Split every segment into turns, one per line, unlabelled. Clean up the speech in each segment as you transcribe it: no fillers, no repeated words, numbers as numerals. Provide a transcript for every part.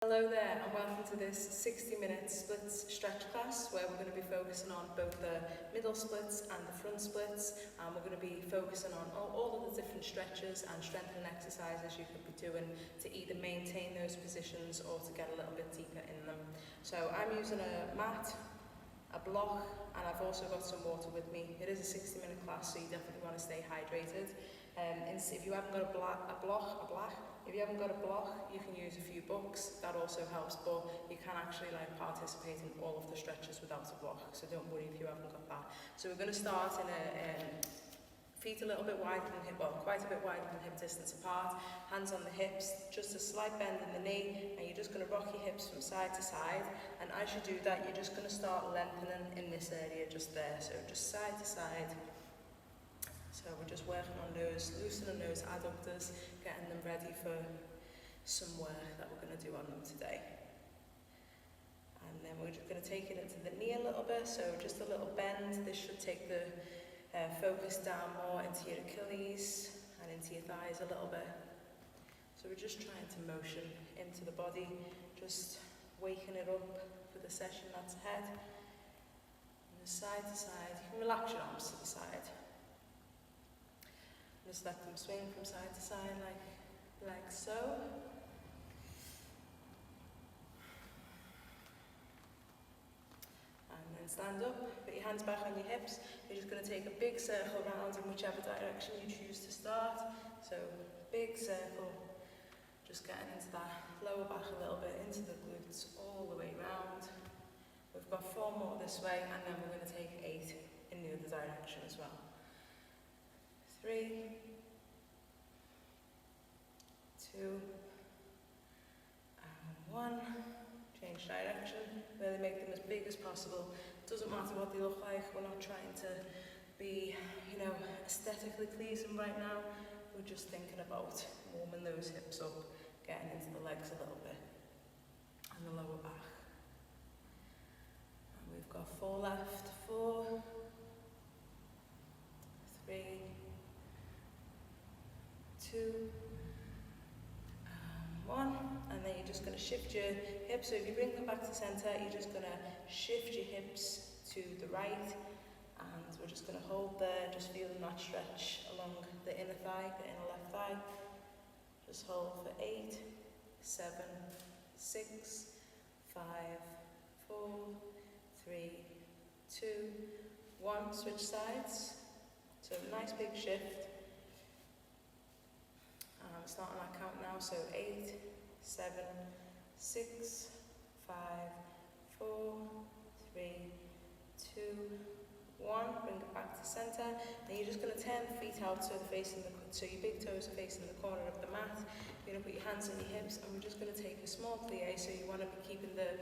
Hello there and welcome to this 60-minute splits stretch class where we're going to be focusing on both the middle splits and the front splits, and we're going to be focusing on all of the different stretches and strengthening exercises you could be doing to either maintain those positions or to get a little bit deeper in them. So I'm using a mat, a block, and I've also got some water with me. It is a 60-minute class, so you definitely want to stay hydrated. If you haven't got a block, you can use a few books. That also helps, but you can actually participate in all of the stretches without a block, so don't worry if you haven't got that. So we're going to start in feet a little bit wider than hip, well, quite a bit wider than hip distance apart, hands on the hips, just a slight bend in the knee, and you're just going to rock your hips from side to side. And as you do that, you're just going to start lengthening in this area just there, so just side to side. So we're just working on those, loosening those adductors, getting them ready for some work that we're going to do on them today. And then we're just going to take it into the knee a little bit, so just a little bend. This should take the focus down more into your Achilles and into your thighs a little bit. So we're just trying to motion into the body, just waking it up for the session that's ahead. And side to side, you can relax your arms to the side. Just let them swing from side to side like so. And then stand up, put your hands back on your hips. You're just going to take a big circle round in whichever direction you choose to start. So big circle, just getting into that lower back a little bit, into the glutes, all the way round. We've got 4 more this way, and then we're going to take 8 in the other direction as well. 3, 2, and 1. Change direction. Really make them as big as possible. Doesn't matter what they look like. We're not trying to be, aesthetically pleasing right now. We're just thinking about warming those hips up, getting into the legs a little bit, and the lower back. And we've got 4 left. 4, 3, 2, and 1, and then you're just going to shift your hips. So if you bring them back to center, you're just going to shift your hips to the right, and we're just going to hold there, just feeling that stretch along the inner thigh, the inner left thigh. Just hold for 8, 7, 6, 5, 4, 3, 2, 1. Switch sides. So nice big shift. Starting our count now, so 8, 7, 6, 5, 4, 3, 2, 1. Bring it back to center. Then you're just going to turn the feet out so your big toes are facing the corner of the mat. You're going to put your hands on your hips, and we're just going to take a small plie. So you want to be keeping the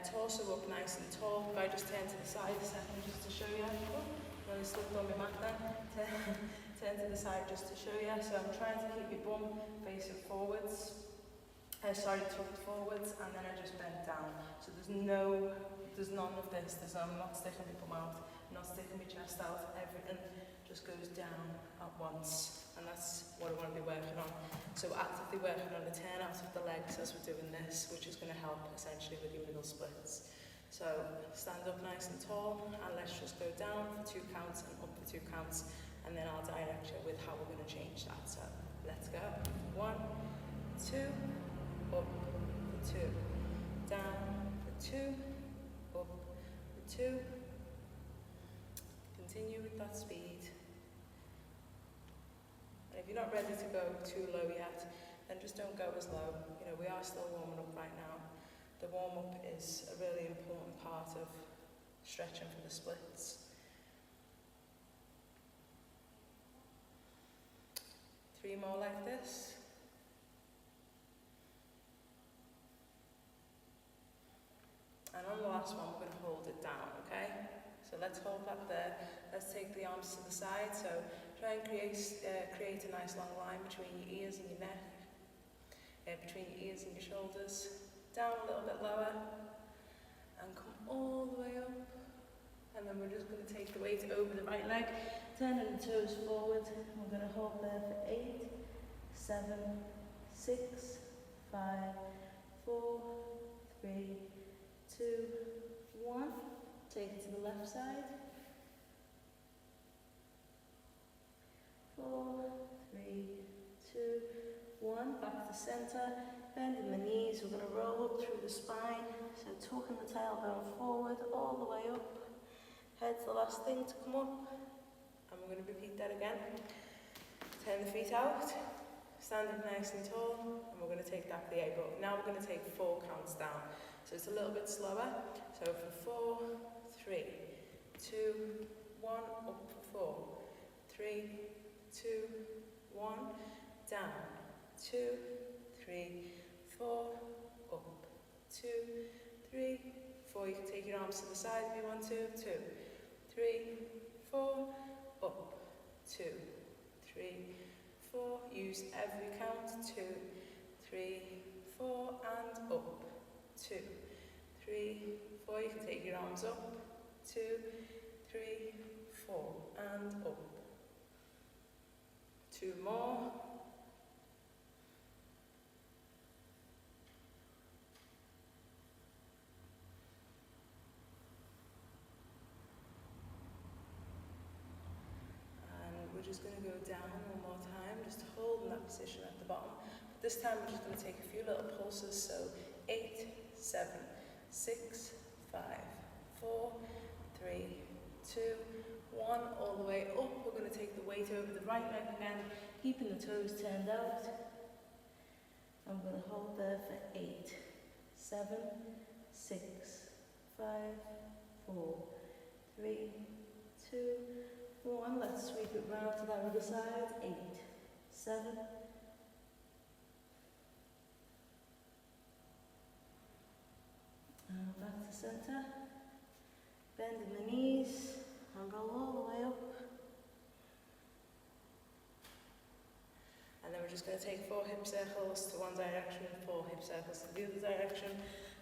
torso up nice and tall. If I just turn to the side a second just to show you. Oh, I slipped on my mat then. Turn to the side just to show you. So I'm trying to keep your bum facing forwards. Tucked forwards, and then I just bend down. So there's none of this. I'm not sticking my bum out, I'm not sticking my chest out. Everything just goes down at once, and that's what I want to be working on. So actively working on the turn out of the legs as we're doing this, which is going to help essentially with your middle splits. So stand up nice and tall, and let's just go down for 2 counts and up for 2 counts. And then I'll direct you with how we're going to change that. So let's go. 1, 2, up for 2, down for 2, up for 2. Continue with that speed. And if you're not ready to go too low yet, then just don't go as low. We are still warming up right now. The warm-up is a really important part of stretching for the splits. 3 more like this. And on the last one, we're going to hold it down, okay? So let's hold that there. Let's take the arms to the side. So try and create a nice long line between your ears and your neck, between your ears and your shoulders. Down a little bit lower, and come all the way up. And then we're just going to take the weight over the right leg, turning the toes forward. We're going to hold there for 8, 7, 6, 5, 4, 3, 2, 1. Take it to the left side. 4, 3, 2, 1. Back to center. Bending the knees. We're going to roll up through the spine. So tucking the tailbone forward all the way up. Head's the last thing to come up. And we're going to repeat that again. Turn the feet out. Stand up nice and tall. And we're going to take that plie. But now we're going to take 4 counts down. So it's a little bit slower. So for 4, 3, 2, 1. Up for 4. 3, 2, 1. Down. 2, 3, 4. Up. 2, 3, 4. You can take your arms to the side if you want to. 2, 3, 4. Up. 2, 3, 4. Use every count. 2, 3, 4. And up. 2, 3, 4. You can take your arms up. 2, 3, 4. And up. 2 more. We're just going to go down one more time, just holding that position at the bottom. But this time we're just going to take a few little pulses, so 8, 7, 6, 5, 4, 3, 2, 1, all the way up. We're going to take the weight over the right leg again, keeping the toes turned out. I'm going to hold there for 8, 7, 6, 5, 4, 3, 2, 1. Let's sweep it round to that other side. 8, 7. And back to center. Bending the knees and roll all the way up. And then we're just going to take 4 hip circles to one direction, 4 hip circles to the other direction.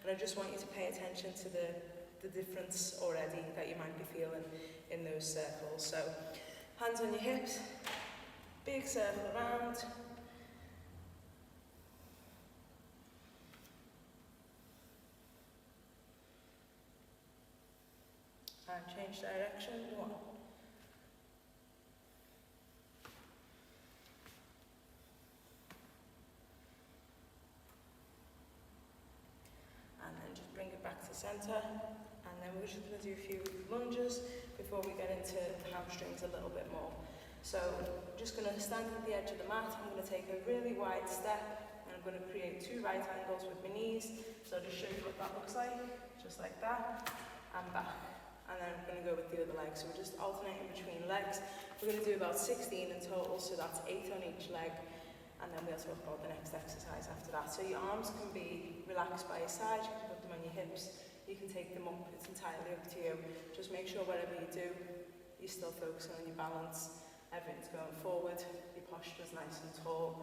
And I just want you to pay attention to the difference already that you might be feeling in those circles. So hands on your hips, big circle around. And change direction. 1. And then just bring it back to center. And then we're just going to do a few lunges before we get into the hamstrings a little bit more. So I'm just going to stand at the edge of the mat. I'm going to take a really wide step. And I'm going to create 2 right angles with my knees. So I'll just show you what that looks like. Just like that. And back. And then I'm going to go with the other leg. So we're just alternating between legs. We're going to do about 16 in total. So that's 8 on each leg. And then we'll talk about the next exercise after that. So your arms can be relaxed by your side. You can put them on your hips. You can take them up, it's entirely up to you. Just make sure whatever you do, you're still focusing on your balance, everything's going forward, your posture is nice and tall,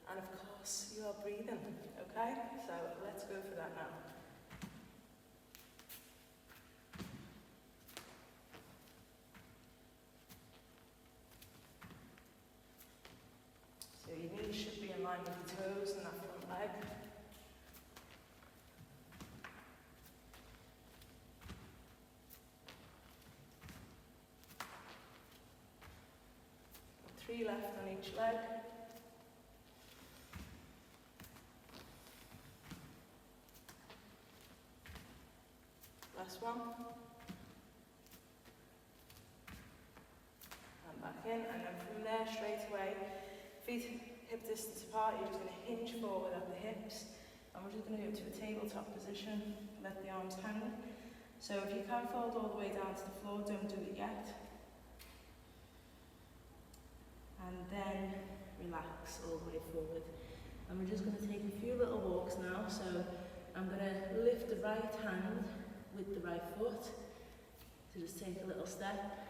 and of course, you are breathing, okay? So let's go for that now. So your knees should be in line with your toes and that front leg. Three left on each leg. Last one. And back in, and then from there straight away, feet hip distance apart, you're just going to hinge forward at the hips. And we're just going to go to a tabletop position, let the arms hang. So if you can't fold all the way down to the floor, don't do it yet. And then relax all the way forward. And we're just going to take a few little walks now. So I'm going to lift the right hand with the right foot. So just take a little step.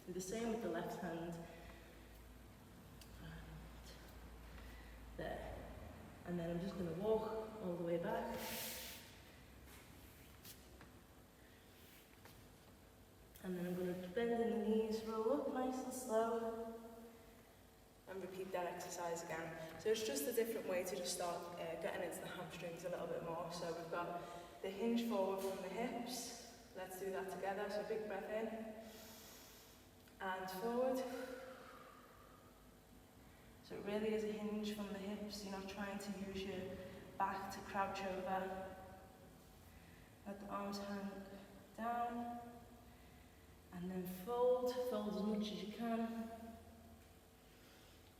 Do the same with the left hand. And there. And then I'm just going to walk all the way back. And then I'm going to bend in the knees, roll up nice and slow. and repeat that exercise again. So it's just a different way to just start getting into the hamstrings a little bit more. So we've got the hinge forward from the hips. Let's do that together. So big breath in and forward. So it really is a hinge from the hips. You're not trying to use your back to crouch over. Let the arms hang down and then fold as much as you can.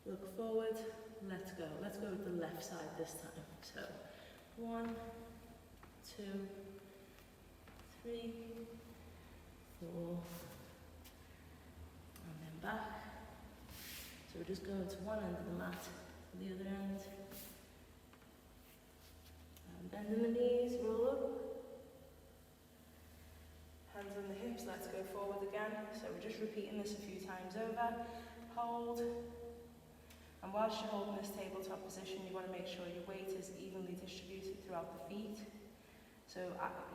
Look forward, let's go. Let's go with the left side this time. So 1, 2, 3, 4, and then back. So we're just going to one end of the mat to the other end. And bending the knees, roll up. Hands on the hips, let's go forward again. So we're just repeating this a few times over. Hold. And whilst you're holding this tabletop position, you want to make sure your weight is evenly distributed throughout the feet. So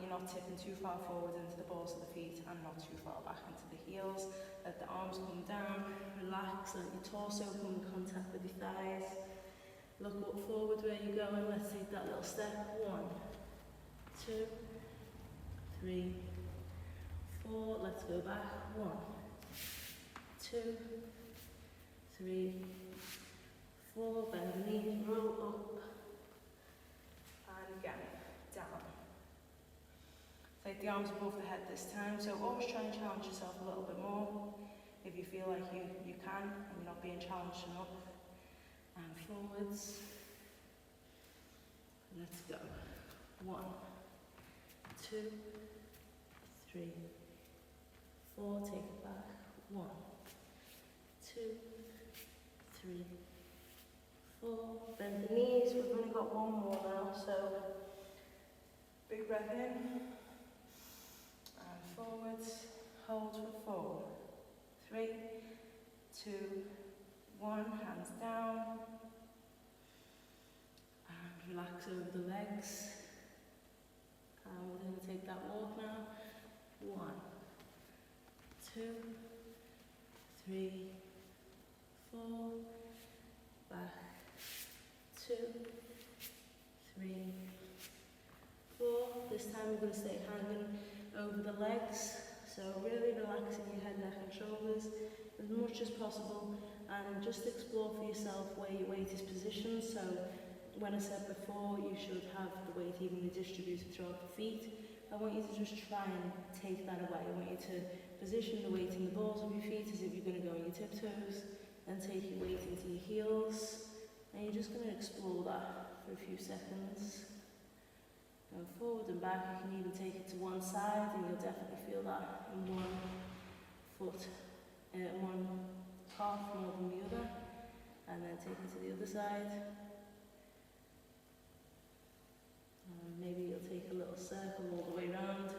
you're not tipping too far forward into the balls of the feet and not too far back into the heels. Let the arms come down, relax, let your torso come in contact with your thighs. Look up forward where you're going. Let's take that little step. 1, 2, 3, 4. Let's go back. 1, 2, 3, 4. Bend the knees, roll up, and again, down. Take the arms above the head this time, so always try and challenge yourself a little bit more if you feel like you can and you're not being challenged enough. And forwards. Let's go. 1, 2, 3, 4. Take it back. 1, 2, 3, 4. Bend the knees. We've only got one more now, so big breath in. Forwards, hold for 4, 3, 2, 1, hands down, and relax over the legs. And we're going to take that walk now. 1, 2, 3, 4, back, 2, 3, 4. This time we're going to stay hanging over the legs, so really relaxing your head, neck and shoulders as much as possible, and just explore for yourself where your weight is positioned. So when I said before you should have the weight evenly distributed throughout the feet, I want you to just try and take that away. I want you to position the weight in the balls of your feet as if you're going to go on your tiptoes, and take your weight into your heels, and you're just going to explore that for a few seconds. Go forward and back. You can even take it to one side and you'll definitely feel that in one foot, one calf more than the other. And then take it to the other side. And maybe you'll take a little circle all the way around.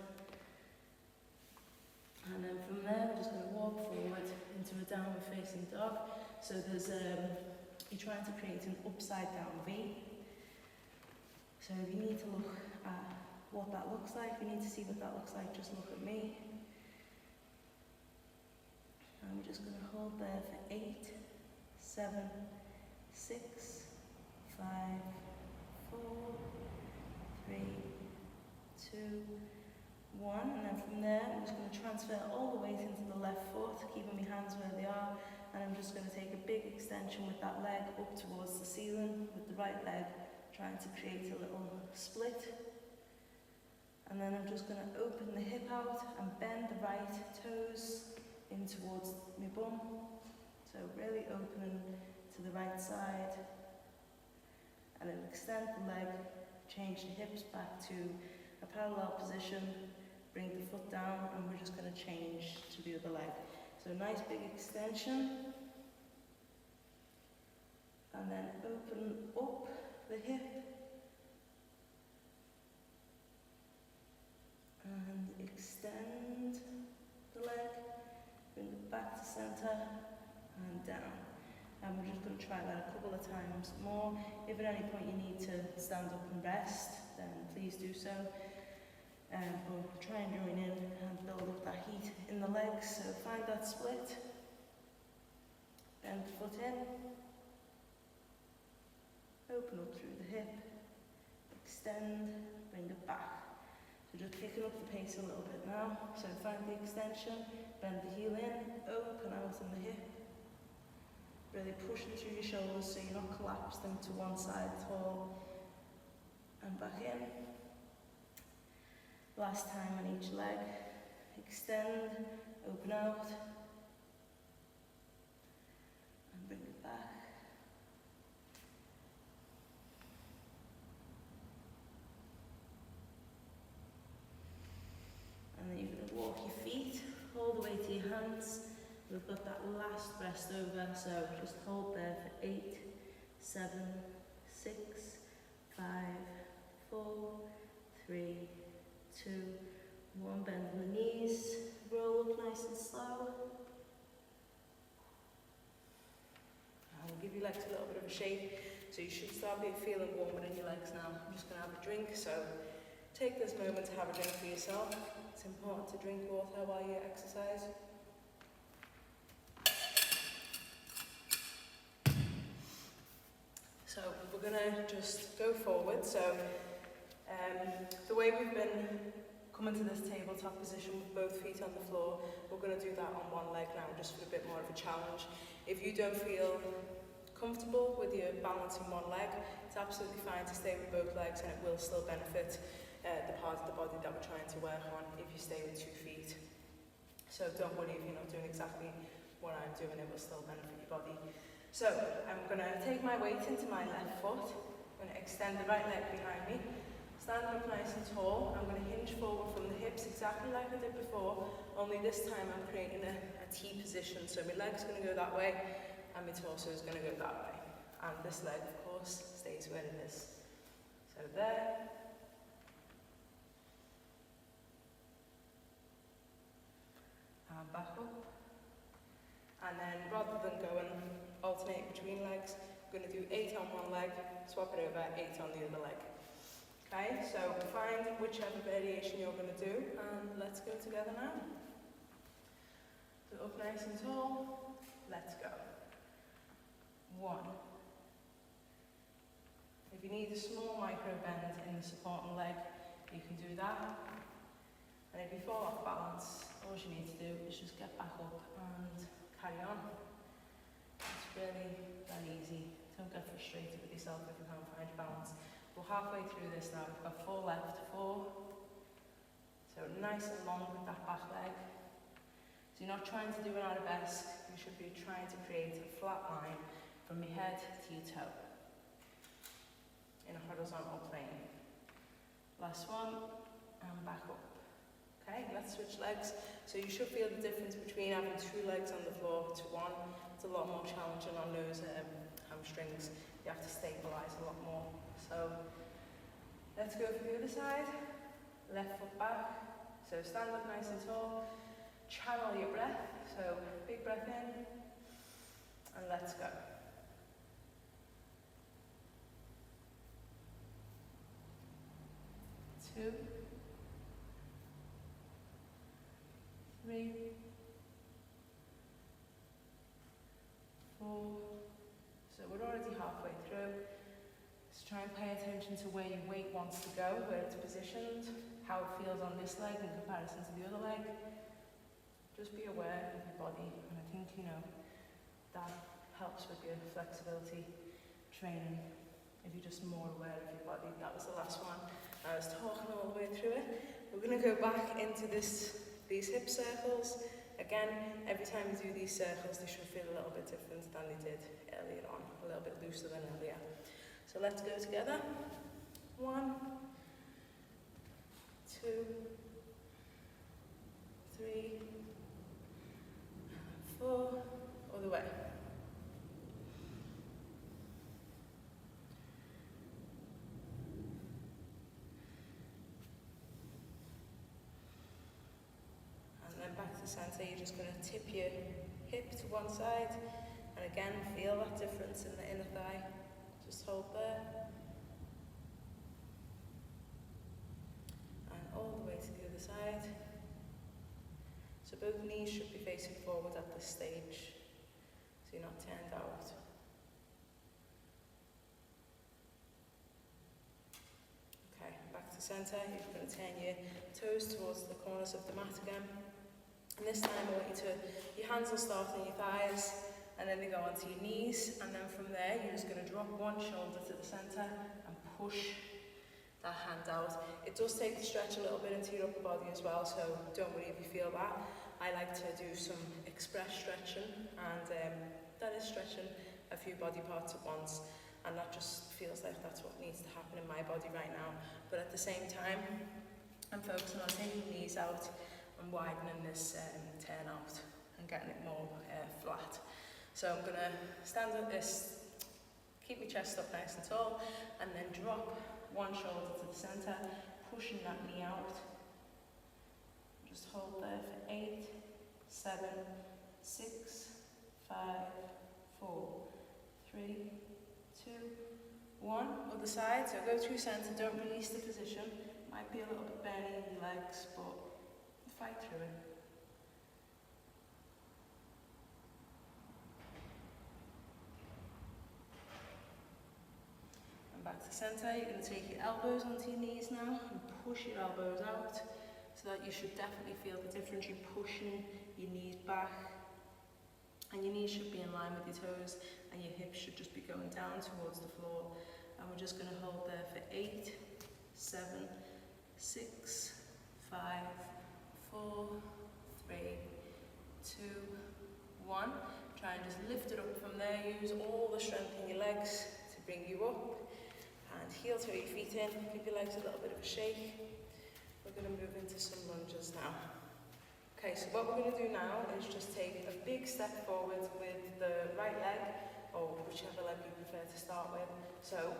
And then from there, we're just going to walk forward into a downward facing dog. So there's you're trying to create an upside down V. So if you need to look at what that looks like, if you need to see what that looks like, just look at me. And we're just going to hold there for 8, 7, 6, 5, 4, 3, 2, 1. And then from there, I'm just going to transfer all the weight into the left foot, keeping my hands where they are. And I'm just going to take a big extension with that leg up towards the ceiling with the right leg, trying to create a little split. And then I'm just going to open the hip out and bend the right toes in towards my bum. So really opening to the right side. And then extend the leg, change the hips back to a parallel position, bring the foot down, and we're just going to change to the other leg. So nice big extension. And then open up the hip and extend the leg, bring it back to center and down. And we're just going to try that a couple of times more. If at any point you need to stand up and rest, then please do so. Or try and join in and build up that heat in the legs. So find that split, bend the foot in, open up through the hip, extend, bring it back. So just picking up the pace a little bit now. So find the extension, bend the heel in, open out in the hip. Really pushing through your shoulders so you're not collapsing to one side at all. And back in. Last time on each leg. Extend, open out. And bring it back. And then you're going to walk your feet all the way to your hands. We've got that last rest over, so just hold there for 8, 7, 6, 5, 4, 3, 2, 1. Bend the knees, roll up nice and slow. And we'll give your legs a little bit of a shake, so you should start feeling warmer in your legs now. I'm just going to have a drink, so take this moment to have a drink for yourself. It's important to drink water while you exercise. So we're going to just go forward. So the way we've been coming to this tabletop position with both feet on the floor, we're going to do that on one leg now, just for a bit more of a challenge. If you don't feel comfortable with your balance in one leg, it's absolutely fine to stay with both legs, and it will still benefit the part of the body that we're trying to work on if you stay with 2 feet. So don't worry if you're not doing exactly what I'm doing, it will still benefit your body. So I'm going to take my weight into my left foot. I'm going to extend the right leg behind me. Standing up nice and tall. I'm going to hinge forward from the hips exactly like I did before, only this time I'm creating a T position. So my leg's going to go that way and my torso is going to go that way. And this leg, of course, stays where it is. So there. And back up. And then rather than going alternate between legs, I'm going to do 8 on one leg, swap it over, 8 on the other leg. Okay, so find whichever variation you're going to do, and let's go together now. So up nice and tall, let's go. 1. If you need a small micro bend in the supporting leg, you can do that. And if you fall off balance, all you need to do is just get back up and carry on. It's really that easy. Don't get frustrated with yourself if you can't find your balance. We're halfway through this now. We've got 4 left. 4. So nice and long with that back leg. So you're not trying to do an arabesque. You should be trying to create a flat line from your head to your toe in a horizontal plane. Last one, and back up. Okay, let's switch legs. So you should feel the difference between having 2 legs on the floor to 1. It's a lot more challenging on those hamstrings. You have to stabilise a lot more. So let's go for the other side. Left foot back. So stand up nice and tall. Channel your breath. So big breath in. And let's go. 2, 3, 4. So we're already halfway through. Just try and pay attention to where your weight wants to go, where it's positioned, how it feels on this leg in comparison to the other leg. Just be aware of your body, and I think, that helps with your flexibility training if you're just more aware of your body. That was the last one. I was talking all the way through it. We're going to go back into these hip circles. Again, every time you do these circles, they should feel a little bit different than they did earlier on, a little bit looser than earlier. So let's go together. 1, 2, 3, 4, other way. And then back to center, you're just going to tip your hip to one side, and again, feel that difference in the inner thigh. Just hold there. And all the way to the other side. So both knees should be facing forward at this stage, so you're not turned out. centre. You're going to turn your toes towards the corners of the mat again. And this time I want you to, your hands will start on your thighs, and then they go onto your knees, and then from there you're just going to drop one shoulder to the centre and push that hand out. It does take the stretch a little bit into your upper body as well, so don't worry if you feel that. I like to do some express stretching, and that is stretching a few body parts at once, and that just feels like that's what needs to happen in my body right now. But at the same time, I'm focusing on taking the knees out and widening this turn out and getting it more flat. So I'm going to stand at this, keep my chest up nice and tall, and then drop one shoulder to the centre, pushing that knee out. Just hold there for 8, 7, 6, 5, 4, 3, 2, 1. Other side, so go through centre, don't release the position. Might be a little bit burning in your legs, but fight through it. And back to centre, you're going to take your elbows onto your knees now and push your elbows out, so that you should definitely feel the difference. You're pushing your knees back, and your knees should be in line with your toes, and your hips should just be going down towards the floor. And we're just going to hold there for 8, 7, 6, 5, 4, 3, 2, 1. Try and just lift it up from there. Use all the strength in your legs to bring you up. And heel toe your feet in. Give your legs a little bit of a shake. We're going to move into some lunges now. Okay, so what we're going to do now is just take a big step forward with the right leg, or whichever leg you prefer to start with. So,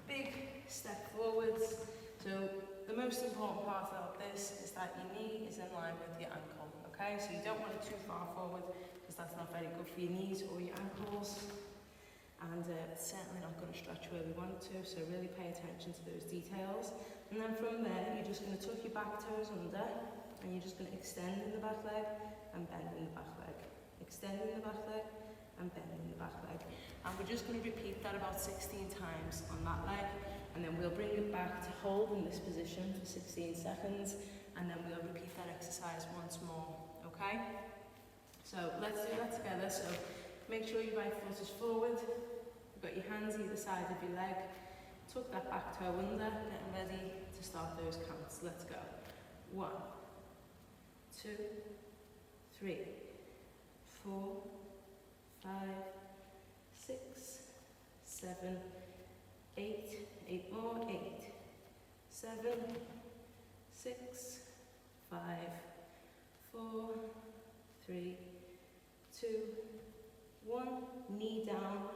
big step forwards. So, the most important part of this is that your knee is in line with your ankle, okay? So you don't want it too far forward, because that's not very good for your knees or your ankles. And it's certainly not going to stretch where we want it to, so really pay attention to those details. And then from there, you're just going to tuck your back toes under, and you're just going to extend in the back leg and bend in the back leg. Extend in the back leg and bend in the back leg. And we're just going to repeat that about 16 times on that leg. And then we'll bring it back to hold in this position for 16 seconds, and then we'll repeat that exercise once more, okay? So let's do that together. So make sure your right foot is forward, you've got your hands either side of your leg, tuck that back toe under, getting ready to start those counts. Let's go. 1, 2, 3, 4, 5, 6, 7, 8, 8 more, 8, 7, 6, 5, 4, 3, 2, 1, knee down,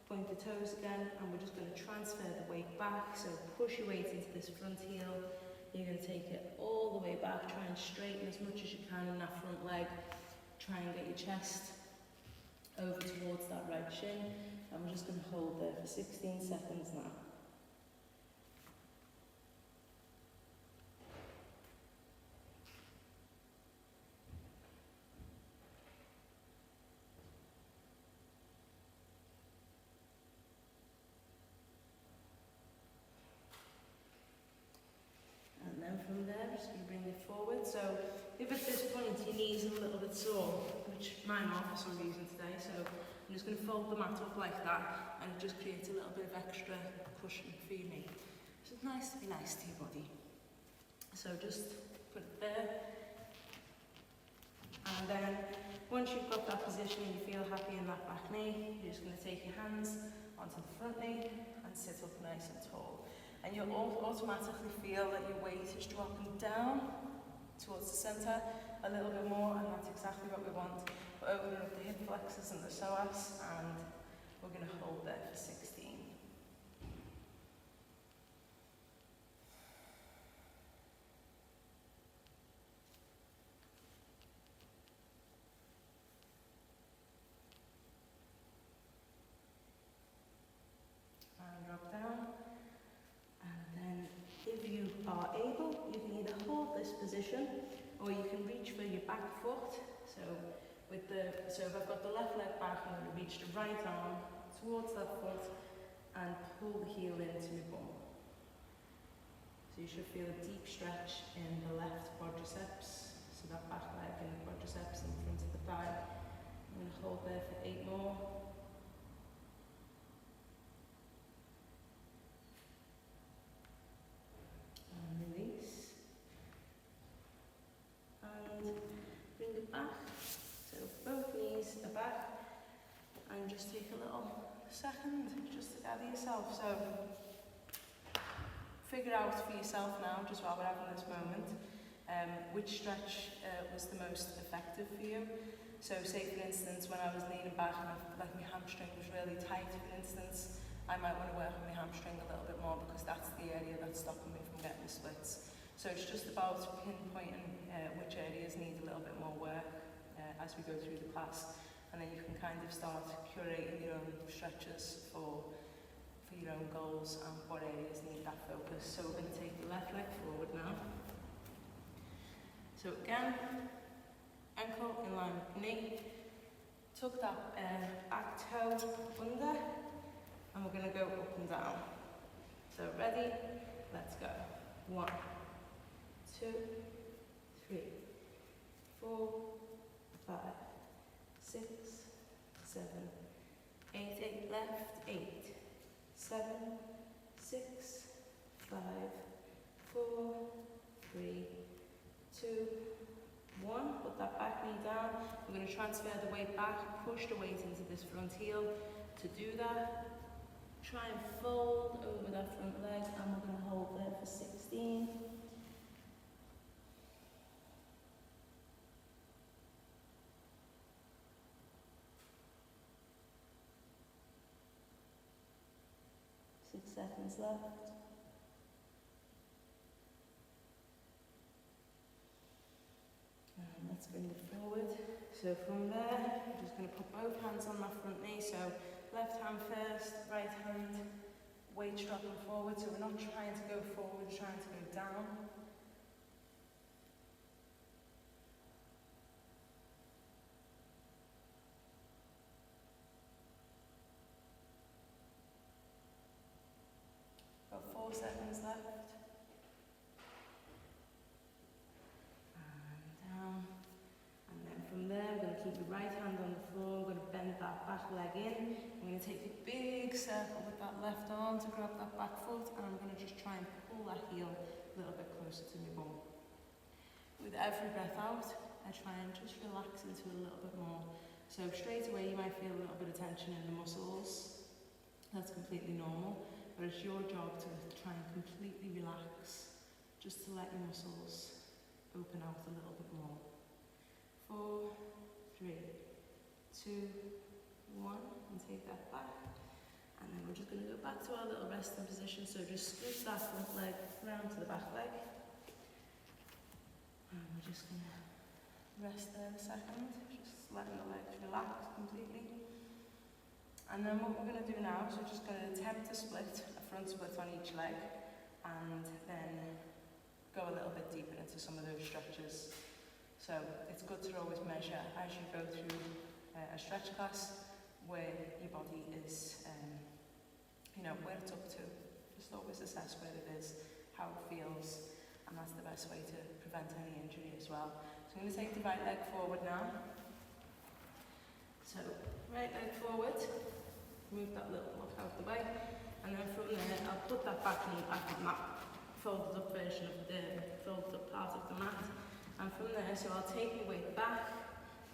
point the toes again, and we're just going to transfer the weight back. So push your weight into this front heel. You're going to take it all the way back, try and straighten as much as you can in that front leg. Try and get your chest over towards that right shin, and we're just going to hold there for 16 seconds now. And then from there, just going to bring it forward. So if at this point your knees are a little bit sore, which mine are for some reason today, so I'm just going to fold the mat up like that, and it just creates a little bit of extra cushion for your knee. So it's nice to be nice to your body. So just put it there, and then once you've got that position and you feel happy in that back knee, you're just going to take your hands onto the front knee and sit up nice and tall. And you'll automatically feel that your weight is dropping down towards the centre a little bit more, and that's exactly what we want. We're opening up the hip flexors and the psoas, and we're going to hold there for 16. And drop down. And then if you are able, you can either hold this position, or you can reach for your back foot. So if I've got the left leg back, I'm going to reach the right arm towards that foot and pull the heel into my bum. So you should feel a deep stretch in the left quadriceps, so that back leg and the quadriceps in front of the thigh. I'm going to hold there for 8 more. And release. And bring it back. So both knees are back. And just take a little second just to gather yourself. So figure out for yourself now, just while we're having this moment, which stretch was the most effective for you. So say for instance, when I was leaning back and like my hamstring was really tight, for instance, I might want to work on my hamstring a little bit more because that's the area that's stopping me from getting the splits. So it's just about pinpointing which areas need a little bit more work as we go through the class, and then you can kind of start curating your own stretches for your own goals and what areas need that focus. So we're going to take the left leg forward now. So again, ankle in line with knee, tuck that back toe under, and we're going to go up and down. So ready, let's go. 1, 2, 3, 4, 5, 6, 7, 8, left, 8, 7, 6, 5, 4, 3, 2, 1. Put that back knee down. We're going to transfer the weight back, push the weight into this front heel. To do that, try and fold over that front leg, and we're going to hold there for 16. Seconds left. And let's bring it forward. So from there, I'm just going to put both hands on my front knee. So left hand first, right hand, weight dropping forward. So we're not trying to go forward, trying to go down. Got 4 seconds left. And down. And then from there, I'm going to keep the right hand on the floor. I'm going to bend that back leg in. I'm going to take a big circle with that left arm to grab that back foot. And I'm going to just try and pull that heel a little bit closer to my bum. With every breath out, I try and just relax into it a little bit more. So straight away, you might feel a little bit of tension in the muscles. That's completely normal. But it's your job to try and completely relax, just to let your muscles open out a little bit more. 4, 3, 2, 1, and take that back. And then we're just going to go back to our little resting position. So just scoot that front leg round to the back leg. And we're just going to rest there a second, just letting the legs relax completely. And then what we're going to do now is we're just going to attempt to split, a front split on each leg, and then go a little bit deeper into some of those stretches. So it's good to always measure as you go through a stretch class where your body is, where it's up to. Just always assess where it is, how it feels, and that's the best way to prevent any injury as well. So I'm going to take the right leg forward now. So right leg forward. Move that little block out of the way, and then from there I'll put that back knee back on that folded up version of the folded up part of the mat, and from there, so I'll take my weight back,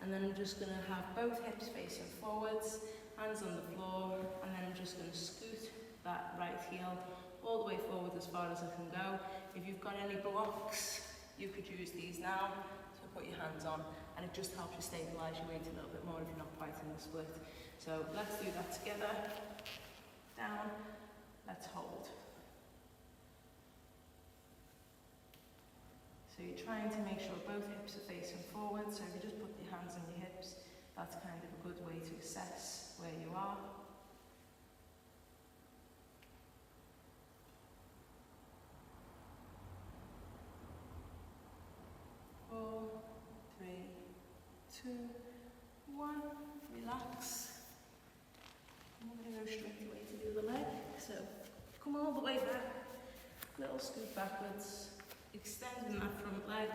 and then I'm just going to have both hips facing forwards, hands on the floor, and then I'm just going to scoot that right heel all the way forward as far as I can go. If you've got any blocks, you could use these now to put your hands on, and it just helps you stabilise your weight a little bit more if you're not quite in the split. So let's do that together. Down, let's hold. So you're trying to make sure both hips are facing forward. So if you just put your hands on your hips, that's kind of a good way to assess where you are. Four, 3, 2, 1. Relax. I'm going to go straight away to the other leg. So come all the way back. little scoot backwards, extending that front leg.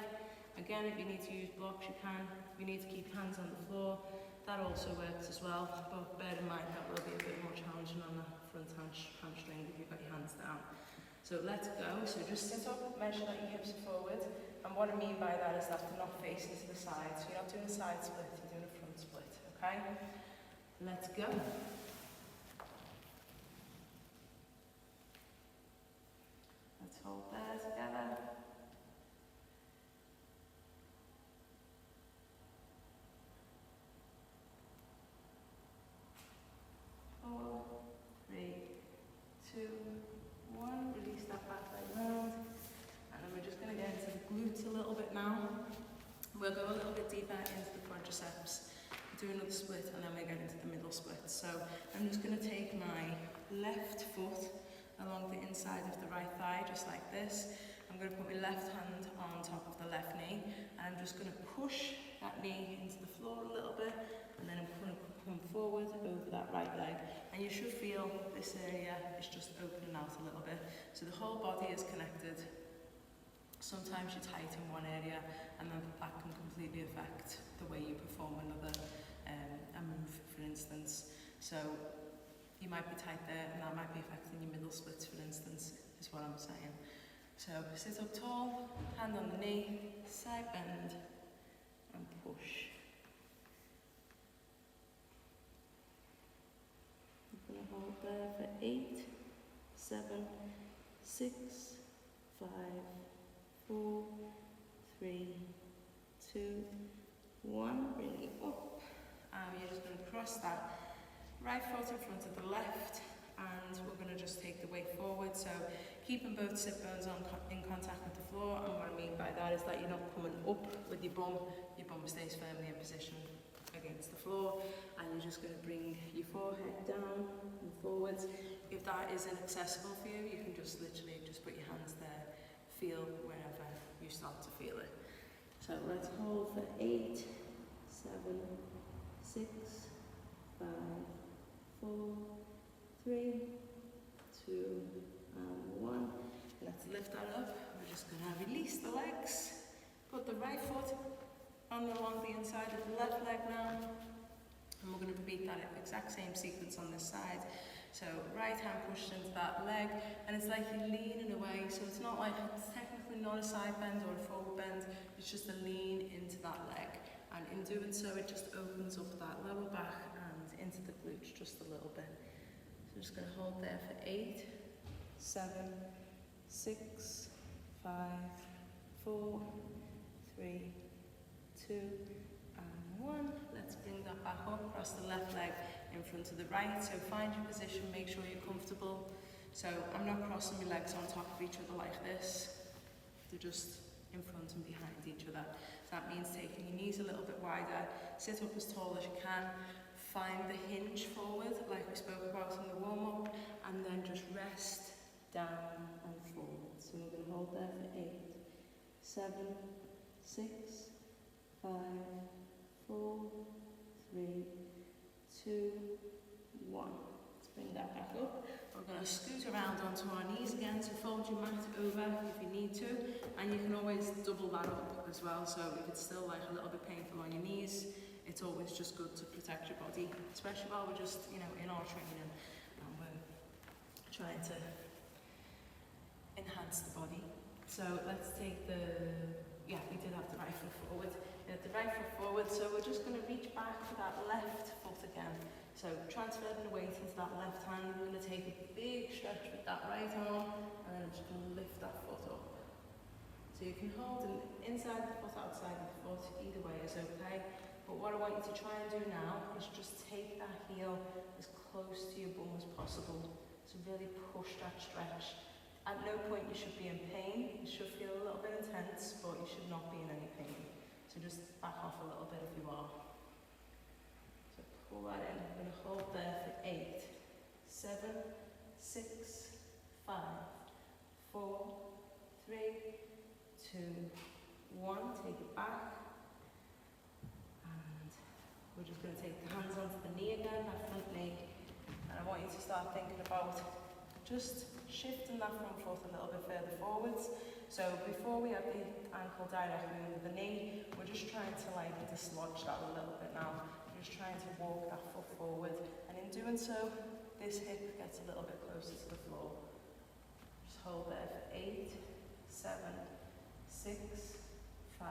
Again, if you need to use blocks, you can. If you need to keep hands on the floor, that also works as well, but bear in mind that will be a bit more challenging on the front hamstring if you've got your hands down. So let's go. So just sit up, measure that your hips are forward, and what I mean by that is that they're not facing to the side. So you're not doing a side split, you're doing a front split, okay? Let's go. Let's hold there together. 4, 3, 2, 1. Release that back leg round. And then we're just going to get into the glutes a little bit now. We'll go a little bit deeper into the quadriceps. Do another split and then we get into the middle split. So I'm just going to take my left foot along the inside of the right thigh, just like this. I'm going to put my left hand on top of the left knee, and I'm just going to push that knee into the floor a little bit, and then I'm going to come forward over that right leg. And you should feel this area is just opening out a little bit. So the whole body is connected. Sometimes you tighten one area, and then that can completely affect the way you perform a move, for instance. So you might be tight there, and that might be affecting your middle splits, for instance, is what I'm saying. So sit up tall, hand on the knee, side bend, and push. I'm going to hold there for 8, 7, 6, 5, 4, 3, 2, 1. Bring it up. You're just going to cross that right foot in front of the left, and we're going to just take the weight forward. So keeping both sit bones in contact with the floor, and what I mean by that is that you're not coming up with your bum stays firmly in position against the floor, and you're just going to bring your forehead down and forwards. If that isn't accessible for you, you can just literally just put your hands there, feel wherever you start to feel it. So let's hold for 8, 7, 6, 5, 4, 3, 2, and 1. Let's lift that up. We're just going to release the legs. Put the right foot along the inside of the left leg now. And we're going to repeat that exact same sequence on this side. So right hand pushed into that leg, and it's like you're leaning away. So it's not like, it's technically not a side bend or a forward bend, it's just a lean into that leg. And in doing so, it just opens up that lower back and into the glutes just a little bit. So I'm just going to hold there for 8, 7, 6, 5, 4, 3, 2, and 1. Let's bring that back up, cross the left leg in front of the right. So find your position, make sure you're comfortable. So I'm not crossing my legs on top of each other like this. They're just in front and behind each other. So that means taking your knees a little bit wider, sit up as tall as you can, find the hinge forward like we spoke about in the warm-up, and then just rest down and forward. So we're going to hold there for 8, 7, 6, 5, 4, 3, 2, 1. Let's bring that back up. We're going to scoot around onto our knees again, so fold your mat over if you need to, and you can always double that up as well. So if it's still like a little bit painful on your knees, it's always just good to protect your body, especially while we're just, in our training and we're trying to enhance the body. So let's take we did have the right foot forward. The right foot forward, so we're just going to reach back to that left foot again. So transferring the weight into that left hand, we're going to take a big stretch with that right arm, and then I'm just going to lift that foot up. So you can hold inside the foot, outside the foot, either way is okay. But what I want you to try and do now is just take that heel as close to your bum as possible. So really push that stretch. At no point you should be in pain. It should feel a little bit intense, but you should not be in any pain. So just back off a little bit if you are. So pull that in. I'm going to hold there for 8, 7, 6, 5, 4, 3, 2, 1. Take it back. And we're just going to take the hands onto the knee again, that front knee. And I want you to start thinking about just shifting that front foot a little bit further forwards. So before we have the ankle directly under the knee, we're just trying to like dislodge that a little bit now. We're just trying to walk that foot forward, and in doing so, this hip gets a little bit closer to the floor. Just hold there for 8, 7, 6, 5,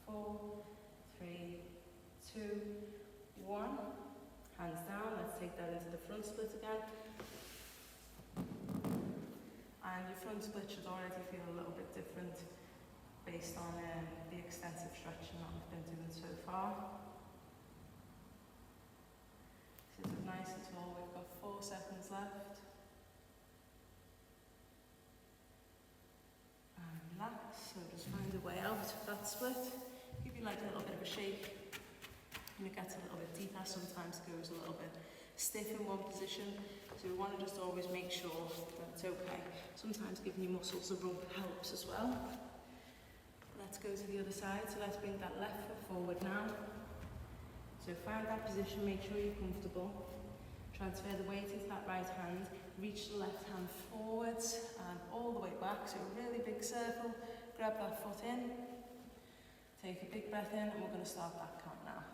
4, 3, 2, 1. Hands down, let's take that into the front split again. And your front split should already feel a little bit different based on the extensive stretching that we've been doing so far. Sit up nice and tall, we've got 4 seconds left. And relax, so just find a way out of that split. Give you like a little bit of a shake. And it gets a little bit deeper, sometimes it goes a little bit stiff in one position, so we want to just always make sure that it's okay. Sometimes giving your muscles a rub helps as well. Let's go to the other side, so let's bring that left foot forward now. So find that position, make sure you're comfortable. Transfer the weight into that right hand, reach the left hand forwards and all the way back, so a really big circle. Grab that foot in, take a big breath in, and we're going to start that count now.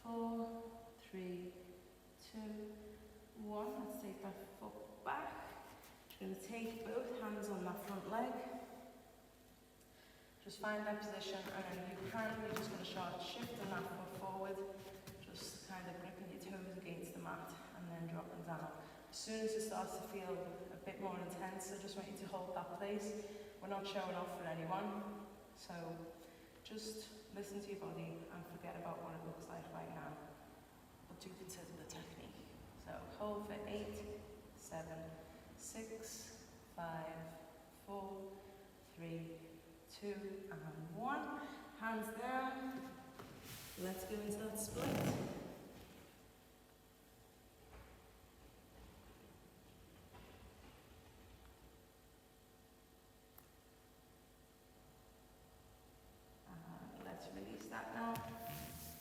4, 3, 2, 1. Let's take that foot back. We're going to take both hands on that front leg. Just find that position, and then you're just going to start shifting that foot forward, just kind of gripping your toes against the mat and then dropping down. As soon as it starts to feel a bit more intense, I just want you to hold that place. We're not showing off for anyone, so just listen to your body and forget about what it looks like right now, but do consider the technique. So hold for 8, 7, 6, 5, 4, 3, 2, and 1. Hands down. Let's go into that split. Let's release that now.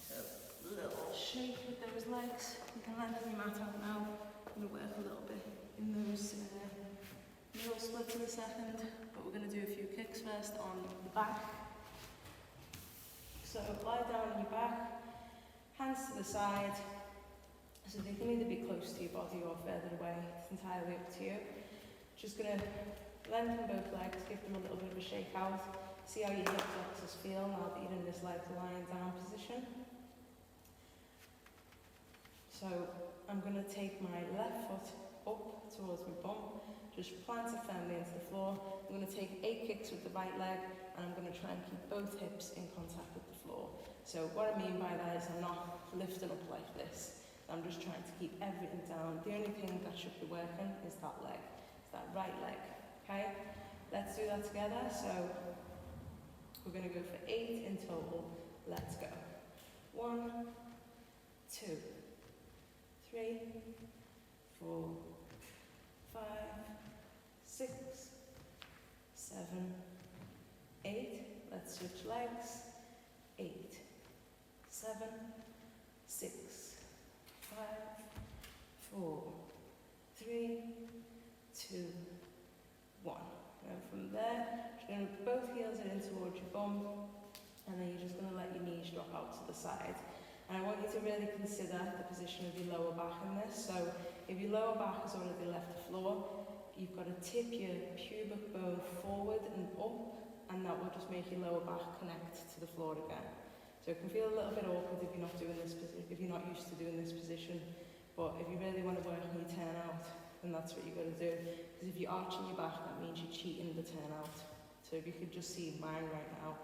So a little shake with those legs. You can lengthen your mat out now. I'm going to work a little bit in those middle splits in a second, but we're going to do a few kicks first on the back. So lie down on your back, hands to the side, so they can either be close to your body or further away. It's entirely up to you. Just going to lengthen both legs, give them a little bit of a shake out. See how your hip flexors feel now that you're in this like lying down position. So I'm going to take my left foot up towards my bum, just plant it firmly into the floor. I'm going to take 8 kicks with the right leg, and I'm going to try and keep both hips in contact with the floor. So what I mean by that is I'm not lifting up like this. I'm just trying to keep everything down. The only thing that should be working is that leg, it's that right leg. Okay, let's do that together. So we're going to go for 8 in total. Let's go. 1, 2, 3, 4, 5, 6, 7, 8. Let's switch legs. 8, 7, 6, 5, 4, 3, 2, 1. And from there, you're going to put both heels in towards your bum, and then you're just going to let your knees drop out to the side. And I want you to really consider the position of your lower back in this. So if your lower back has already left the floor, you've got to tip your pubic bone forward and up, and that will just make your lower back connect to the floor again. So it can feel a little bit awkward if you're not doing this, if you're not used to doing this position. But if you really want to work on your turn out, then that's what you've got to do. Because if you're arching your back, that means you're cheating the turn out. So if you could just see mine right now,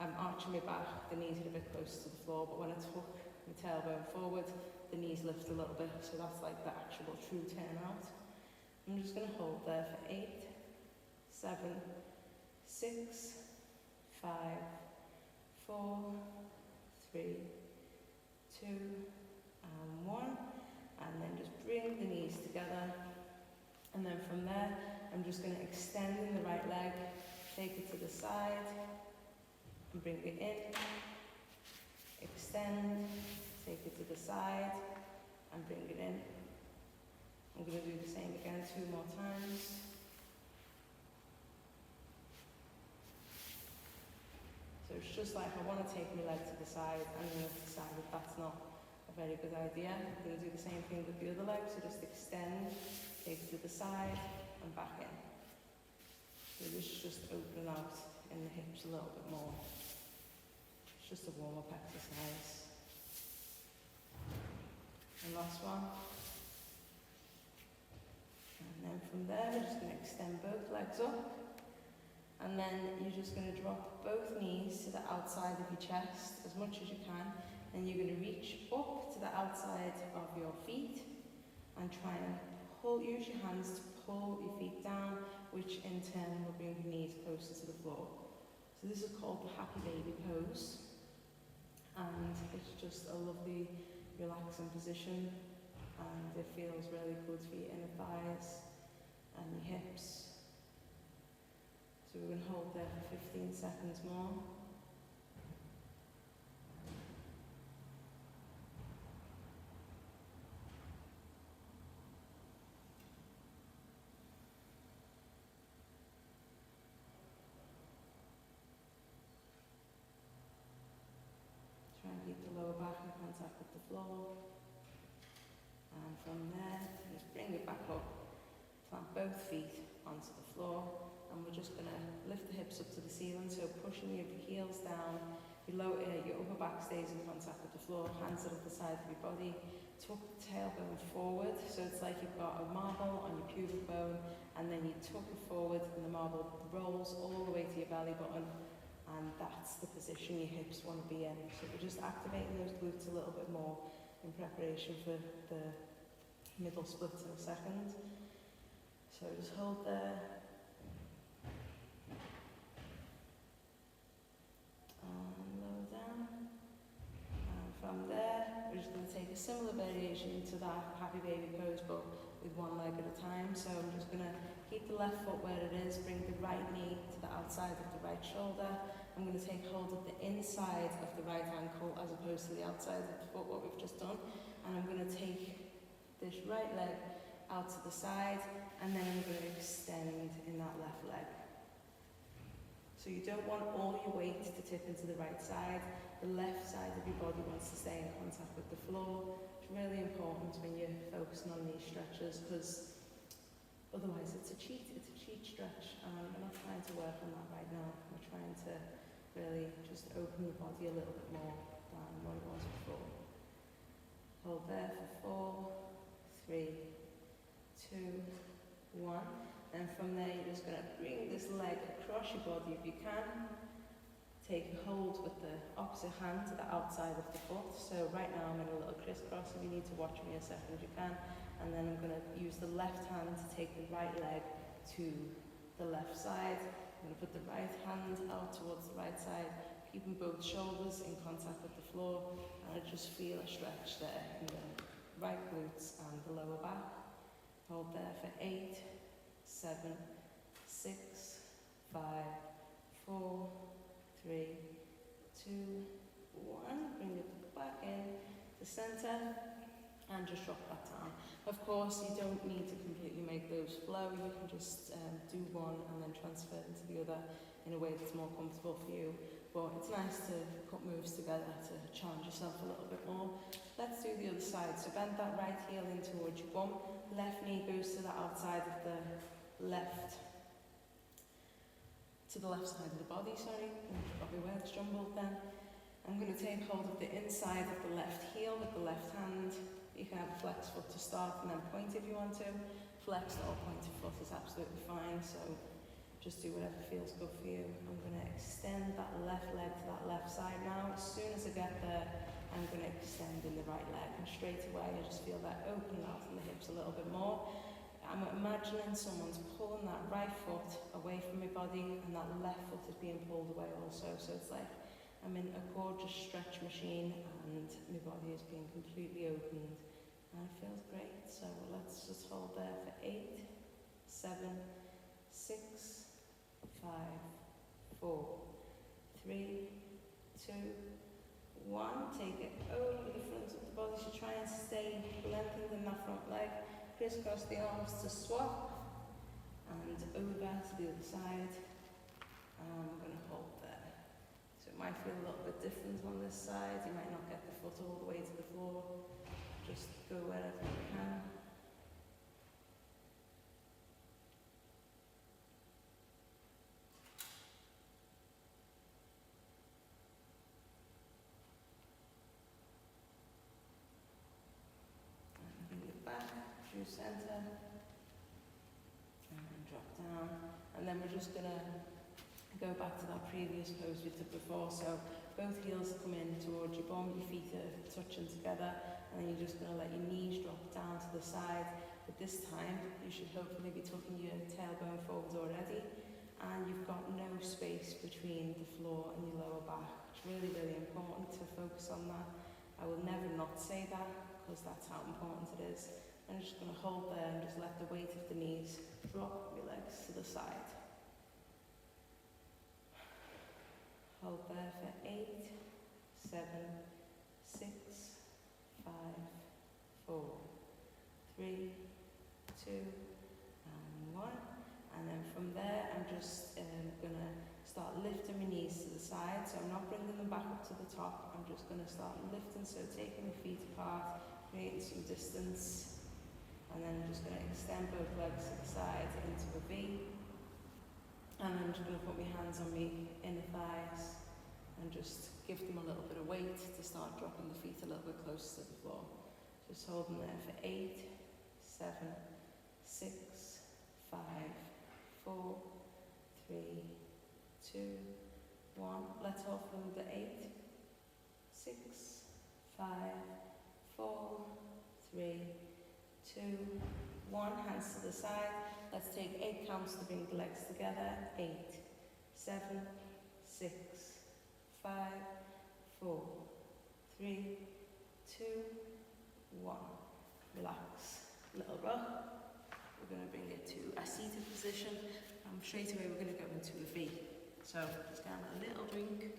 I'm arching my back, the knees are a bit closer to the floor, but when I tuck my tailbone forward, the knees lift a little bit, so that's like the actual true turn out. I'm just going to hold there for 8, 7, 6, 5, 4, 3, 2, and 1. And then just bring the knees together. And then from there, I'm I'm just going to extend in the right leg, take it to the side, and bring it in. Extend, take it to the side, and bring it in. I'm going to do the same again 2 more times. So it's just like I want to take my leg to the side and then I've decided that's not a very good idea. I'm going to do the same thing with the other leg, so just extend, take it to the side and back in. So this is just opening out in the hips a little bit more. It's just a warm-up exercise. And last one. And then from there we're just going to extend both legs up. And then you're just going to drop both knees to the outside of your chest as much as you can. And you're going to reach up to the outside of your feet and try and use your hands to pull your feet down, which in turn will bring your knees closer to the floor. So this is called the happy baby pose. And it's just a lovely, relaxing position. And it feels really good for your inner thighs and your hips. So we're going to hold there for 15 seconds more. Try and keep the lower back in contact with the floor. And from there, just bring it back up. Plant both feet onto the floor. And we're just going to lift the hips up to the ceiling, so pushing your heels down, your upper back stays in contact with the floor, hands are at the side of your body, tuck the tailbone forward, so it's like you've got a marble on your pubic bone, and then you tuck it forward and the marble rolls all the way to your belly button, and that's the position your hips want to be in. So we're just activating those glutes a little bit more in preparation for the middle splits in a second. So just hold there. From there, we're just going to take a similar variation to that happy baby pose, but with one leg at a time. So I'm just going to keep the left foot where it is, bring the right knee to the outside of the right shoulder. I'm going to take hold of the inside of the right ankle as opposed to the outside of the foot, what we've just done. And I'm going to take this right leg out to the side, and then I'm going to extend in that left leg. So you don't want all your weight to tip into the right side. The left side of your body wants to stay in contact with the floor. It's really important when you're focusing on these stretches, because otherwise it's a cheat stretch, and we're not trying to work on that right now. We're trying to really just open the body a little bit more than what it was before. Hold there for 4, 3, 2, 1. And from there you're just going to bring this leg across your body if you can. Take hold with the opposite hand to the outside of the foot. So right now I'm in a little crisscross, if you need to watch me a second if you can. And then I'm going to use the left hand to take the right leg to the left side. I'm going to put the right hand out towards the right side, keeping both shoulders in contact with the floor. And I just feel a stretch there in the right glutes and the lower back. Hold there for 8, 7, 6, 5, 4, 3, 2, 1. Bring it back in to center and just drop that down. Of course, you don't need to completely make those flow. You can just do one and then transfer into the other in a way that's more comfortable for you. But it's nice to put moves together to challenge yourself a little bit more. Let's do the other side. So bend that right heel in towards your bum. Left knee goes to the outside of the left side of the body, sorry. Probably words jumbled then. I'm going to take hold of the inside of the left heel with the left hand. You can have a flex foot to start and then point if you want to. Flexed or pointed foot is absolutely fine, so just do whatever feels good for you. I'm going to extend that left leg to that left side now. As soon as I get there, I'm going to extend in the right leg, and straight away I just feel that opening out in the hips a little bit more. I'm imagining someone's pulling that right foot away from my body, and that left foot is being pulled away also. So it's like I'm in a gorgeous stretch machine, and my body is being completely opened, and it feels great. So let's just hold there for 8, 7, 6, 5, 4, 3, 2, 1. Take it over the front of the body. So try and stay lengthened in that front leg. Crisscross the arms to swap. And over to the other side. And we're going to hold there. So it might feel a little bit different on this side. You might not get the foot all the way to the floor. Just go wherever you can. And bring it back through center. And drop down. And then we're just going to go back to that previous pose we did before. So both heels come in towards your bum, your feet are touching together, and then you're just going to let your knees drop down to the side. But this time, you should hopefully be tucking your tailbone forwards already, and you've got no space between the floor and your lower back. It's really, really important to focus on that. I will never not say that, because that's how important it is. I'm just going to hold there and just let the weight of the knees drop your legs to the side. Hold there for 8, 7, 6, 5, 4, 3, 2, and 1. And then from there, I'm just going to start lifting my knees to the side. So I'm not bringing them back up to the top. I'm just going to start lifting, so taking my feet apart, creating some distance. And then I'm just going to extend both legs to the side into a V. And I'm just going to put my hands on my inner thighs and just give them a little bit of weight to start dropping the feet a little bit closer to the floor. Just hold them there for 8, 7, 6, 5, 4, 3, 2, 1. Let's offload the 8, 6, 5, 4, 3, 2, 1. Hands to the side. Let's take 8 counts to bring the legs together. 8, 7, 6, 5, 4, 3, 2, 1. Relax. Little rock. We're going to bring it to a seated position. And straight away we're going to go into a V. So just have a little drink.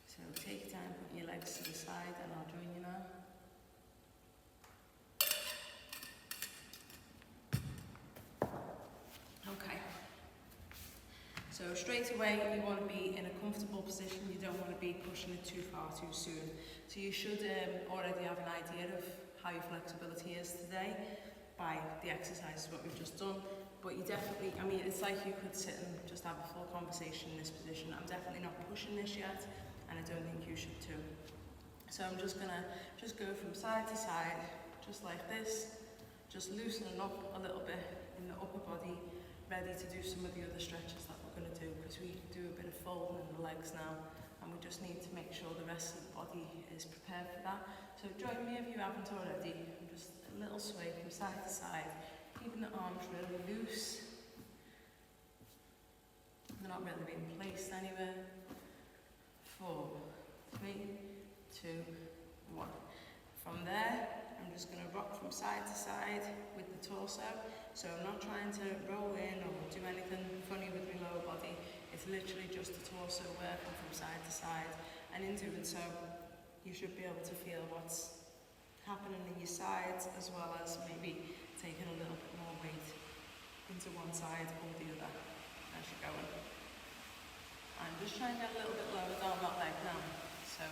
So take your time, put your legs to the side, and I'll join you now. Okay, so straight away you want to be in a comfortable position. You don't want to be pushing it too far too soon. So you should already have an idea of how your flexibility is today by the exercises what we've just done. But you definitely, I mean, it's like you could sit and just have a full conversation in this position. I'm definitely not pushing this yet, and I don't think you should too. So I'm just gonna go from side to side, just like this, just loosening up a little bit in the upper body, ready to do some of the other stretches that we're going to do, because we do a bit of folding in the legs now, and we just need to make sure the rest of the body is prepared for that. So join me if you haven't already. Just a little sway from side to side, keeping the arms really loose. They're not really being placed anywhere. 4, 3, 2, 1. From there, I'm just going to rock from side to side with the torso. So I'm not trying to roll in or do anything funny with my lower body. It's literally just the torso working from side to side. And in doing so, you should be able to feel what's happening in your sides, as well as maybe taking a little bit more weight into one side or the other as you're going. And just try and get a little bit lower down that leg now. So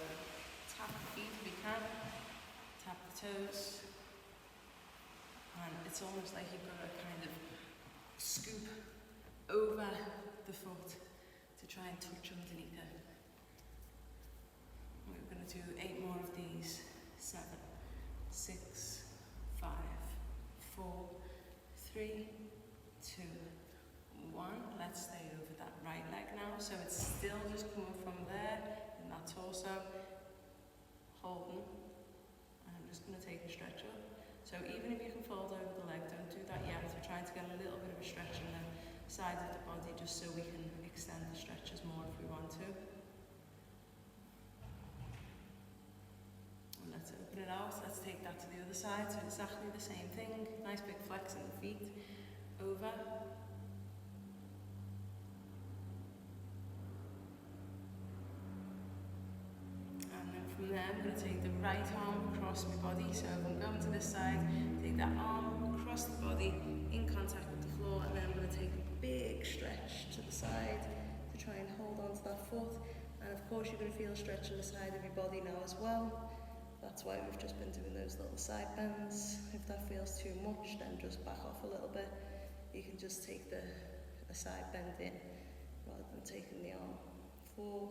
tap the feet if you can, tap the toes, and it's almost like you've got to kind of scoop over the foot to try and touch underneath it. We're going to do 8 more of these. 7, 6, 5, 4, 3, 2, 1. Let's stay over that right leg now. So it's still just coming from there in that torso, holding. And I'm just going to take a stretch up. So even if you can fold over the leg, don't do that yet. We're trying to get a little bit of a stretch in the side of the body, just so we can extend the stretches more if we want to. And let's open it out. Let's take that to the other side. So exactly the same thing. Nice big flex in the feet. Over. then I'm going to take the right arm across my body. So if I'm going to this side, take that arm across the body in contact with the floor, and then I'm going to take a big stretch to the side to try and hold on to that foot. And of course you're going to feel a stretch on the side of your body now as well. That's why we've just been doing those little side bends. If that feels too much, then just back off a little bit. You can just take a side bend in rather than taking the arm. 4,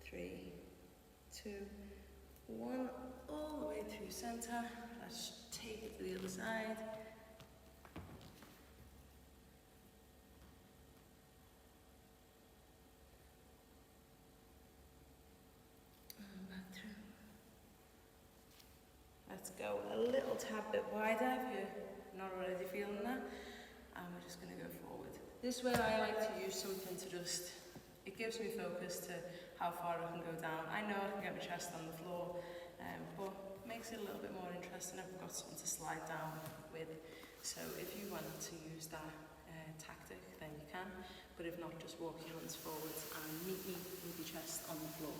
3, 2, 1, all the way through center. Let's take it to the other side. And back through. Let's go a little tad bit wider if you're not already feeling that. And we're just going to go forward. This way I like to use something to just, it gives me focus to how far I can go down. I know I can get my chest on the floor, but makes it a little bit more interesting. I've got something to slide down with. So if you want to use that tactic, then you can. But if not, just walk your hands forward and meet me with your chest on the floor.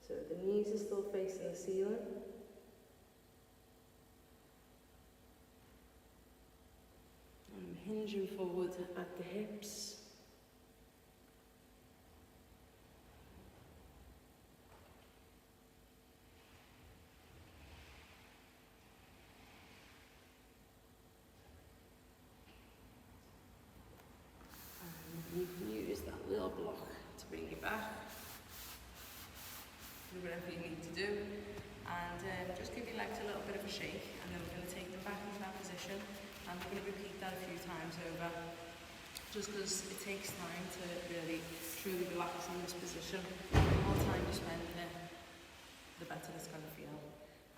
So the knees are still facing the ceiling. I'm hinging forward at the hips. And you can use that little block to bring you back. Do whatever you need to do. And just give your legs a little bit of a shake, and then we're going to take them back into that position. And we're going to repeat that a few times over, just because it takes time to really, truly relax in this position. The more time you spend in it, the better it's going to feel,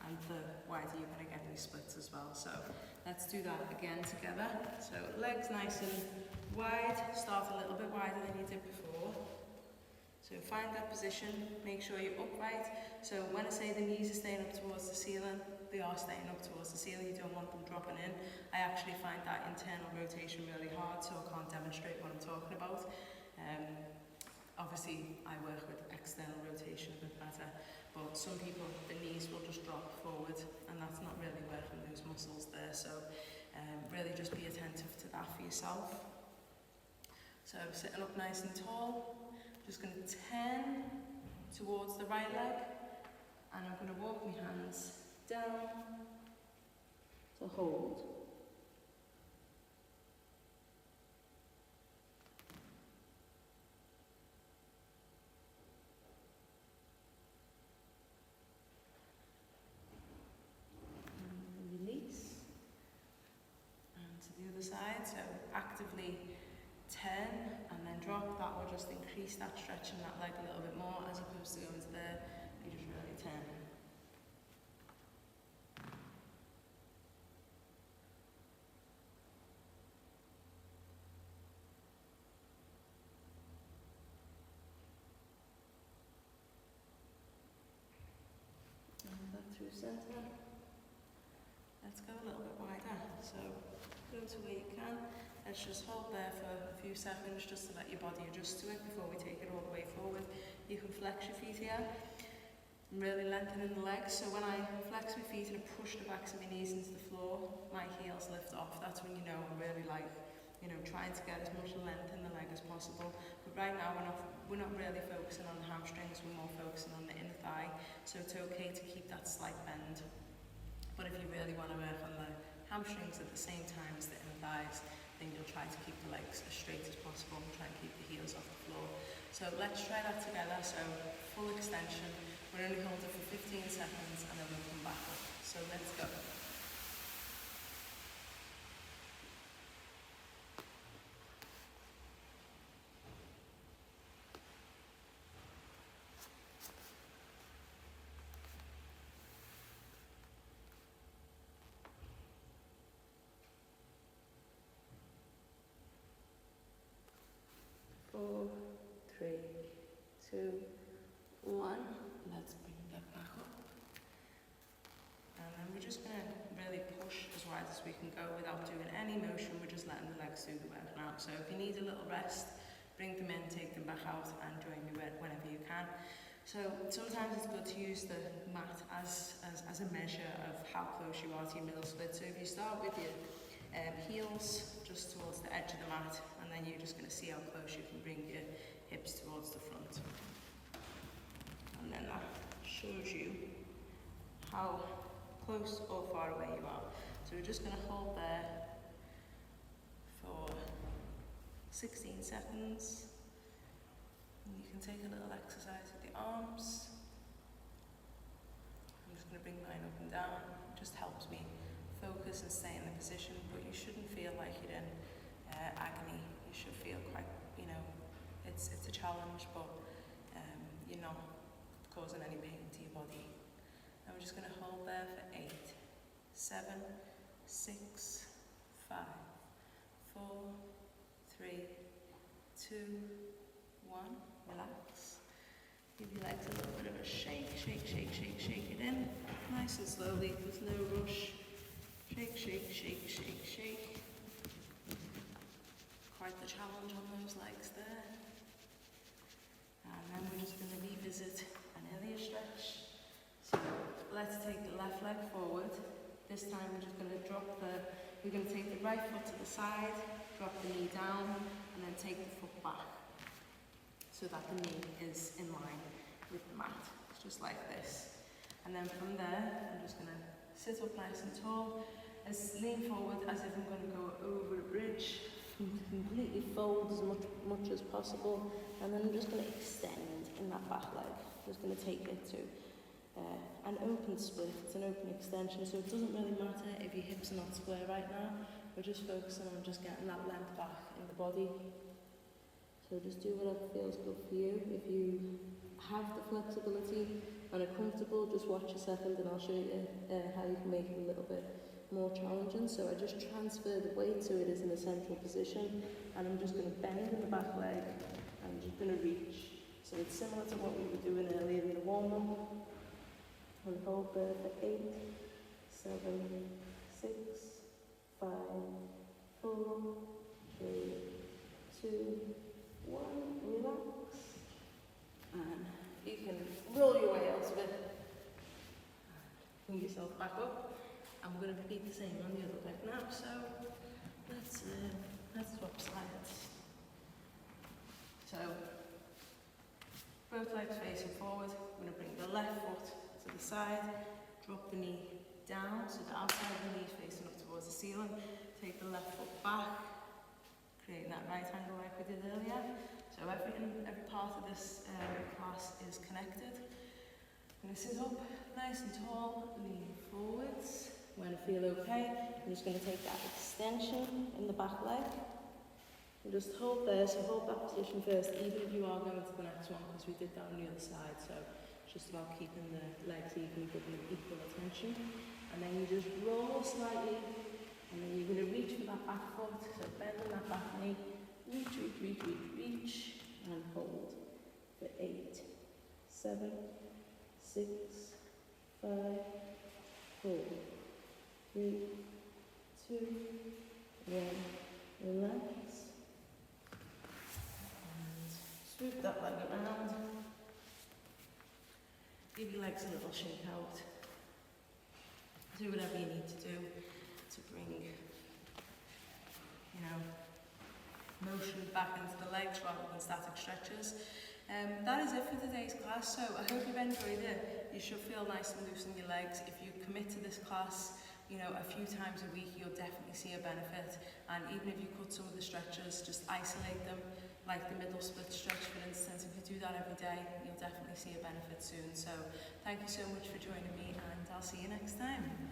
and the wider you're going to get these splits as well. So let's do that again together. So legs nice and wide, start a little bit wider than you did before. So find that position, make sure you're upright. So when I say the knees are staying up towards the ceiling, they are staying up towards the ceiling, you don't want them dropping in. I actually find that internal rotation really hard, so I can't demonstrate what I'm talking about. Obviously, I work with external rotation a bit better, but some people, the knees will just drop forward, and that's not really working those muscles there. So really just be attentive to that for yourself. So sitting up nice and tall, just going to turn towards the right leg, and I'm going to walk my hands down to hold. And release. And to the other side, so actively turn and then drop. That will just increase that stretch in that leg a little bit more, as opposed to going to there, you just really turn. Through center. Let's go a little bit wider. So go to where you can. Let's just hold there for a few seconds just to let your body adjust to it before we take it all the way forward. You can flex your feet here and really lengthen the legs. So when I flex my feet and I push the backs of my knees into the floor, my heels lift off. That's when you know I'm really trying to get as much length in the leg as possible. But right now we're not really focusing on the hamstrings, we're more focusing on the inner thigh. So it's okay to keep that slight bend. But if you really want to work on the hamstrings at the same time as the inner thighs, then you'll try to keep the legs as straight as possible and try and keep the heels off the floor. So let's try that together. So full extension. We're only holding for 15 seconds and then we'll come back up. So let's go. 4, 3, 2, 1. Let's bring that back up. And then we're just going to really push as wide as we can go without doing any motion. We're just letting the legs do the work now. So if you need a little rest, bring them in, take them back out, and join me whenever you can. So sometimes it's good to use the mat as a measure of how close you are to your middle split. So if you start with your heels just towards the edge of the mat, and then you're just going to see how close you can bring your hips towards the front. And then that shows you how close or far away you are. So we're just going to hold there for 16 seconds. And you can take a little exercise with the arms. I'm just going to bring mine up and down. It just helps me focus and stay in the position, but you shouldn't feel like you're in agony. You should feel quite, it's a challenge, but you're not causing any pain to your body. And we're just going to hold there for 8, 7, 6, 5, 4, 3, 2, 1. Relax. Give your legs a little bit of a shake, shake, shake, shake, shake it in. Nice and slowly, there's no rush. Shake, shake, shake, shake, shake. Quite the challenge on those legs there. And then we're just going to revisit an earlier stretch. So let's take the left leg forward. This time we're just going to we're going to take the right foot to the side, drop the knee down, and then take the foot back, so that the knee is in line with the mat. It's just like this. And then from there, I'm just going to sit up nice and tall, lean forward as if I'm going to go over a bridge, completely fold as much as possible, and then I'm just going to extend in that back leg. I'm just going to take it to an open split. It's an open extension, so it doesn't really matter if your hips are not square right now. We're just focusing on just getting that length back in the body. So just do whatever feels good for you. If you have the flexibility and are comfortable, just watch a second and I'll show you how you can make it a little bit more challenging. So I just transfer the weight so it is in a central position, and I'm just going to bend in the back leg and I'm just going to reach. So it's similar to what we were doing earlier in the warm-up. And hold there for 8, 7, 6, 5, 4, 3, 2, 1, relax, and you can roll your way out of it, bring yourself back up, and we're going to repeat the same on the other leg now. So let's swap sides. So both legs facing forward. I'm going to bring the left foot to the side, drop the knee down so the outside of the knee is facing up towards the ceiling. Take the left foot back, creating that right angle like we did earlier. So every part of this class is connected. I'm going to sit up nice and tall, lean forwards. When I feel okay, I'm just going to take that extension in the back leg. And just hold there, so hold that position first, even if you are going to the next one, because we did that on the other side. So it's just about keeping the legs even, giving them equal attention. And then you just roll slightly, and then you're going to reach for that back foot, so bending that back knee, reach, reach, reach, reach, reach, and hold for 8, 7, 6, 5, 4, 3, 2, 1, relax, and swoop that leg around, give your legs a little shake out, do whatever you need to do to bring, motion back into the legs rather than static stretches. That is it for today's class, so I hope you've enjoyed it. You should feel nice and loose in your legs. If you commit to this class, a few times a week, you'll definitely see a benefit. And even if you cut some of the stretches, just isolate them, like the middle split stretch, for instance. If you do that every day, you'll definitely see a benefit soon. So thank you so much for joining me, and I'll see you next time.